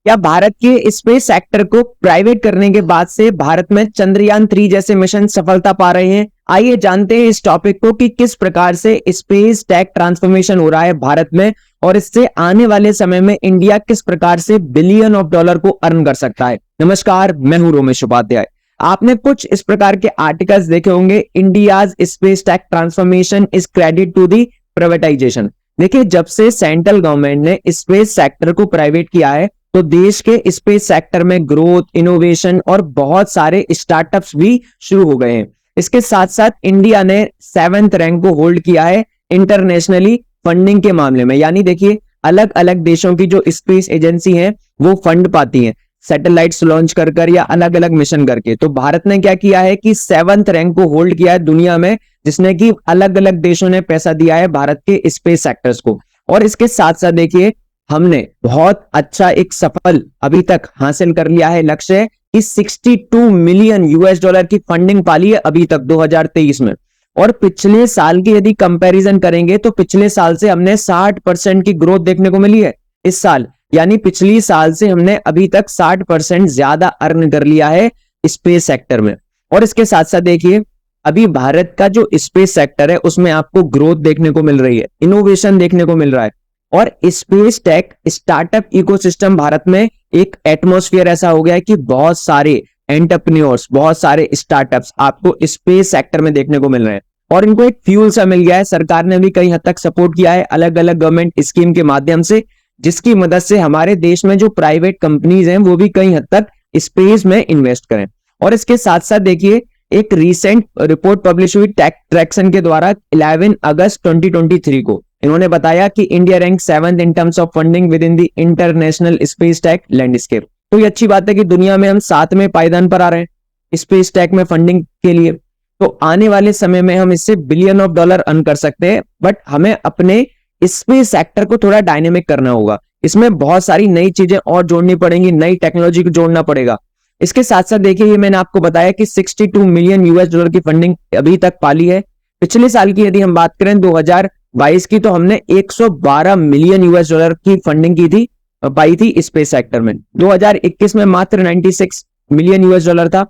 क्या भारत के space sector को प्राइवेट करने के बाद से भारत में चंद्रयान 3 जैसे मिशन सफलता पा रहे हैं? आइए जानते हैं इस टॉपिक को कि किस प्रकार से स्पेस टेक ट्रांसफॉर्मेशन हो रहा है भारत में और इससे आने वाले समय में इंडिया किस प्रकार से बिलियन ऑफ डॉलर को अर्न कर सकता है। नमस्कार, मैं हूं रोमेश उपाध्याय। आपने कुछ इस प्रकार के आर्टिकल्स देखे होंगे, India's space tech transformation is credit to the privatisation. देखिए, जब से सेंट्रल गवर्नमेंट ने स्पेस सेक्टर को प्राइवेट किया है तो देश के स्पेस सेक्टर में ग्रोथ, इनोवेशन और बहुत सारे स्टार्टअप्स भी शुरू हो गए हैं। इसके साथ साथ इंडिया ने 7th रैंक को होल्ड किया है इंटरनेशनली फंडिंग के मामले में। यानी देखिए, अलग अलग देशों की जो स्पेस एजेंसी हैं वो फंड पाती हैं सैटेलाइट्स लॉन्च कर या अलग अलग मिशन करके। तो भारत ने क्या किया है कि 7th रैंक को होल्ड किया है दुनिया में, जिसने कि अलग अलग देशों ने पैसा दिया है भारत के स्पेस सेक्टर्स को। और इसके साथ साथ देखिए, हमने बहुत अच्छा एक सफल अभी तक हासिल कर लिया है लक्ष्य कि 62 मिलियन यूएस डॉलर की फंडिंग पाली है अभी तक 2023 में। और पिछले साल की यदि कंपैरिजन करेंगे तो पिछले साल से हमने 60% की ग्रोथ देखने को मिली है इस साल। यानी पिछली साल से हमने अभी तक 60% ज्यादा अर्न कर लिया है स्पेस सेक्टर में। और इसके साथ साथ देखिए, अभी भारत का जो स्पेस सेक्टर है उसमें आपको ग्रोथ देखने को मिल रही है, इनोवेशन देखने को मिल रहा है। और space tech startup ecosystem Bharat में एक एटमॉस्फेयर ऐसा हो गया है कि बहुत सारे एंटरप्रेन्योर्स, बहुत सारे स्टार्टअप्स आपको स्पेस सेक्टर में देखने को मिल रहे हैं। और इनको एक फ्यूल सा मिल गया है। सरकार ने भी कई हद तक सपोर्ट किया है अलग अलग गवर्नमेंट स्कीम के माध्यम से, जिसकी मदद से हमारे देश में जो प्राइवेट कंपनीज हैं वो भी कई हद तक स्पेस में इन्वेस्ट करें। और इसके साथ साथ देखिए, एक रिसेंट रिपोर्ट पब्लिश हुई टेक ट्रैक्शन के द्वारा 11 अगस्त 2023 को इन्होंने बताया कि India rank 7th in terms of funding with in the international space tech landscape. तो ये अच्छी बात है कि दुनिया में हम 7वें पायदान पर आ रहे हैं स्पेस टेक में फंडिंग के लिए। तो आने वाले समय में हम इससे बिलियन ऑफ डॉलर अर्न कर सकते हैं, बट हमें अपने स्पेस सेक्टर को थोड़ा डायनेमिक करना होगा। इसमें बहुत सारी नई चीजें और जोड़नी पड़ेंगी, नई टेक्नोलॉजी को जोड़ना पड़ेगा। इसके साथ साथ देखिए, ये मैंने आपको बताया कि 62 मिलियन यूएस डॉलर की फंडिंग अभी तक पाली है। पिछले साल की यदि हम बात करें 2022 की, तो हमने 112 मिलियन यूएस डॉलर की फंडिंग की थी, पाई थी स्पेस सेक्टर में। 2021 में मात्र 96 मिलियन यूएस डॉलर था।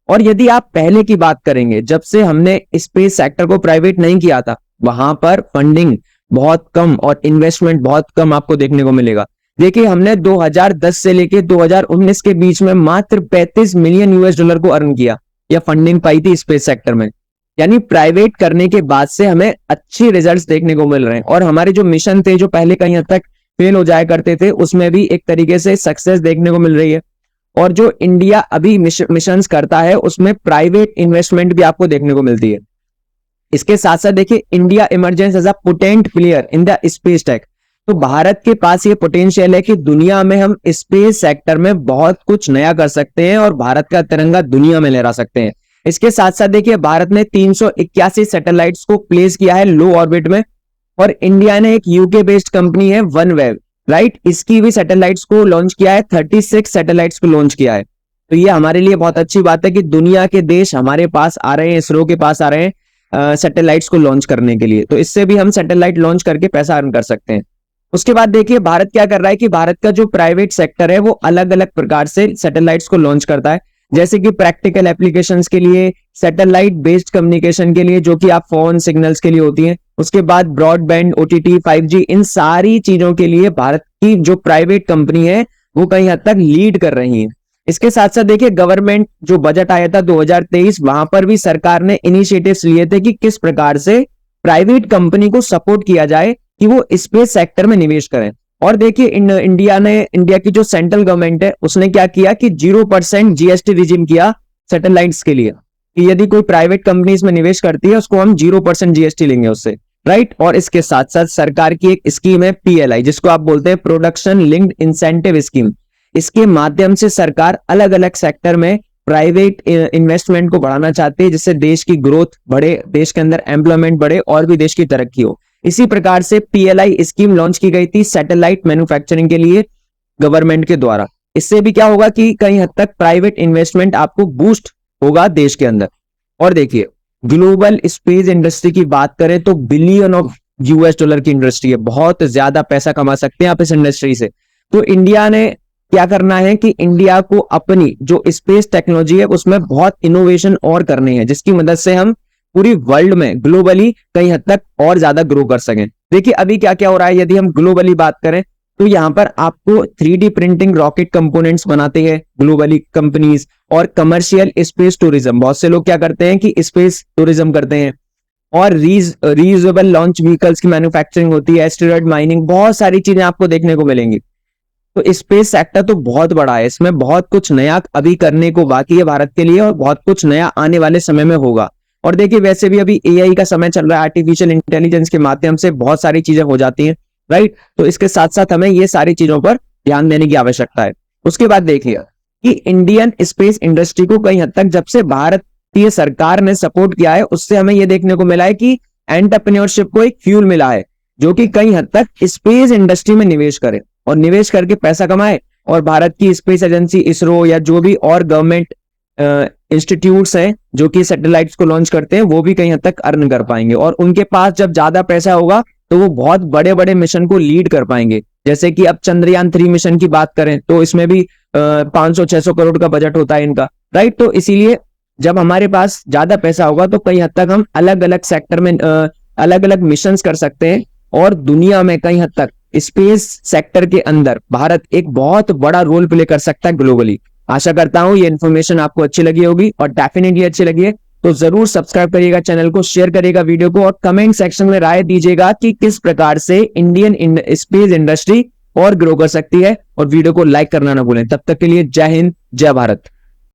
और यदि आप पहले की बात करेंगे, जब से हमने स्पेस सेक्टर को प्राइवेट नहीं किया था, वहां पर फंडिंग बहुत कम और इन्वेस्टमेंट बहुत कम आपको देखने को मिलेगा। देखिए, हमने 2010 से लेके 2019 के बीच में मात्र 35 मिलियन यूएस डॉलर को अर्न किया या फंडिंग पाई थी स्पेस सेक्टर में। यानी प्राइवेट करने के बाद से हमें अच्छे रिजल्ट्स देखने को मिल रहे हैं। और हमारे जो मिशन थे, जो पहले कहीं हद तक फेल हो जाया करते थे, उसमें भी एक तरीके से सक्सेस देखने को मिल रही है। और जो इंडिया अभी मिशंस करता है उसमें प्राइवेट इन्वेस्टमेंट भी आपको देखने को मिलती है। इसके साथ साथ देखिए, India emergence as a potent player in the space tech. तो भारत के पास ये पोटेंशियल है कि दुनिया में हम स्पेस सेक्टर में बहुत कुछ नया कर सकते हैं और भारत का तिरंगा दुनिया में लहरा सकते हैं। इसके साथ साथ देखिए, भारत ने 381 सैटेलाइट्स को प्लेस किया है लो ऑर्बिट में। और इंडिया ने एक यूके बेस्ड कंपनी है OneWeb, राइट, इसकी भी सैटेलाइट्स को लॉन्च किया है, 36 सैटेलाइट्स को लॉन्च किया है। तो ये हमारे लिए बहुत अच्छी बात है कि दुनिया के देश हमारे पास आ रहे हैं, इसरो के पास आ रहे हैं सैटेलाइट्स को लॉन्च करने के लिए। तो इससे भी हम सैटेलाइट लॉन्च करके पैसा अर्न कर सकते हैं। उसके बाद देखिए, भारत क्या कर रहा है कि भारत का जो प्राइवेट सेक्टर है वो अलग अलग प्रकार से सैटेलाइट्स को लॉन्च करता है। जैसे कि प्रैक्टिकल एप्लीकेशंस के लिए, सैटेलाइट बेस्ड कम्युनिकेशन के लिए, जो कि आप फोन सिग्नल्स के लिए होती हैं। उसके बाद ब्रॉडबैंड, OTT, 5G, इन सारी चीजों के लिए भारत की जो प्राइवेट कंपनी है वो कहीं हद तक लीड कर रही है। इसके साथ साथ देखिए, गवर्नमेंट जो बजट आया था 2023, वहां पर भी सरकार ने इनिशिएटिव्स लिए थे कि किस प्रकार से प्राइवेट कंपनी को सपोर्ट किया जाए कि वो स्पेस सेक्टर में निवेश करें। और देखिए, इंडिया की जो सेंट्रल गवर्नमेंट है उसने क्या किया कि 0% GST रिजीम किया सैटेलाइट्स के लिए, कि यदि कोई प्राइवेट कंपनी इसमें निवेश करती है उसको हम 0% GST लेंगे उससे, राइट। और इसके साथ साथ सरकार की एक स्कीम है PLI, जिसको आप बोलते हैं प्रोडक्शन लिंक्ड इंसेंटिव स्कीम। इसके माध्यम से सरकार अलग अलग सेक्टर में प्राइवेट इन्वेस्टमेंट को बढ़ाना चाहती है, जिससे देश की ग्रोथ बढ़े, देश के अंदर एम्प्लॉयमेंट बढ़े और भी देश की तरक्की हो। इसी प्रकार से PLI स्कीम लॉन्च की गई थी सैटेलाइट मैन्युफैक्चरिंग के लिए गवर्नमेंट के द्वारा। इससे भी क्या होगा कि कहीं हद तक प्राइवेट इन्वेस्टमेंट आपको बूस्ट होगा देश के अंदर। और देखिए, ग्लोबल स्पेस इंडस्ट्री की बात करें तो बिलियन ऑफ यूएस डॉलर की इंडस्ट्री है, बहुत ज्यादा पैसा कमा सकते हैं आप इस इंडस्ट्री से। तो इंडिया ने क्या करना है कि इंडिया को अपनी जो स्पेस टेक्नोलॉजी है उसमें बहुत इनोवेशन और करनी है, जिसकी मदद से हम पूरी वर्ल्ड में ग्लोबली कई हद तक और ज्यादा ग्रो कर सकें। देखिए अभी क्या क्या हो रहा है, यदि हम ग्लोबली बात करें तो यहाँ पर आपको 3D प्रिंटिंग रॉकेट कंपोनेंट्स बनाते हैं ग्लोबली कंपनीज, और कमर्शियल स्पेस टूरिज्म, बहुत से लोग क्या करते हैं कि स्पेस टूरिज्म करते हैं, और रीयूजेबल लॉन्च व्हीकल्स की मैन्युफैक्चरिंग होती है, एस्टेरॉयड माइनिंग, बहुत सारी चीजें आपको देखने को मिलेंगी। तो स्पेस सेक्टर तो बहुत बड़ा है, इसमें बहुत कुछ नया अभी करने को बाकी है भारत के लिए, और बहुत कुछ नया आने वाले समय में होगा। और देखिए वैसे भी अभी एआई का समय चल रहा है, आर्टिफिशियल इंटेलिजेंस के माध्यम से बहुत सारी चीजें हो जाती हैं, राइट। तो इसके साथ साथ हमें ये सारी चीजों पर ध्यान देने की आवश्यकता है। उसके बाद देखिए कि इंडियन स्पेस इंडस्ट्री को कई हद तक जब से भारतीय सरकार ने सपोर्ट किया है, उससे हमें यह देखने को मिला है कि एंटरप्रेन्योरशिप को एक फ्यूल मिला है, जो कि कई हद तक स्पेस इंडस्ट्री में निवेश करे और निवेश करके पैसा कमाए, और भारत की स्पेस एजेंसी इसरो या जो भी और गवर्नमेंट इंस्टीट्यूट्स हैं जो कि सैटेलाइट्स को लॉन्च करते हैं, वो भी कहीं हद तक अर्न कर पाएंगे, और उनके पास जब ज्यादा पैसा होगा तो वो बहुत बड़े बड़े मिशन को लीड कर पाएंगे। जैसे कि अब चंद्रयान 3 मिशन की बात करें तो इसमें भी 500-600 करोड़ का बजट होता है इनका, राइट। तो इसीलिए जब हमारे पास ज्यादा पैसा होगा तो कई हद तक हम अलग अलग सेक्टर में अलग अलग मिशन कर सकते हैं, और दुनिया में कई हद तक स्पेस सेक्टर के अंदर भारत एक बहुत बड़ा रोल प्ले कर सकता है ग्लोबली। आशा करता हूं ये इन्फॉर्मेशन आपको अच्छी लगी होगी, और डेफिनेटली अच्छी लगी है तो जरूर सब्सक्राइब करिएगा चैनल को, शेयर करिएगा वीडियो को, और कमेंट सेक्शन में राय दीजिएगा कि किस प्रकार से इंडियन स्पेस इंडस्ट्री और ग्रो कर सकती है, और वीडियो को लाइक करना ना भूलें। तब तक के लिए जय हिंद, जय भारत।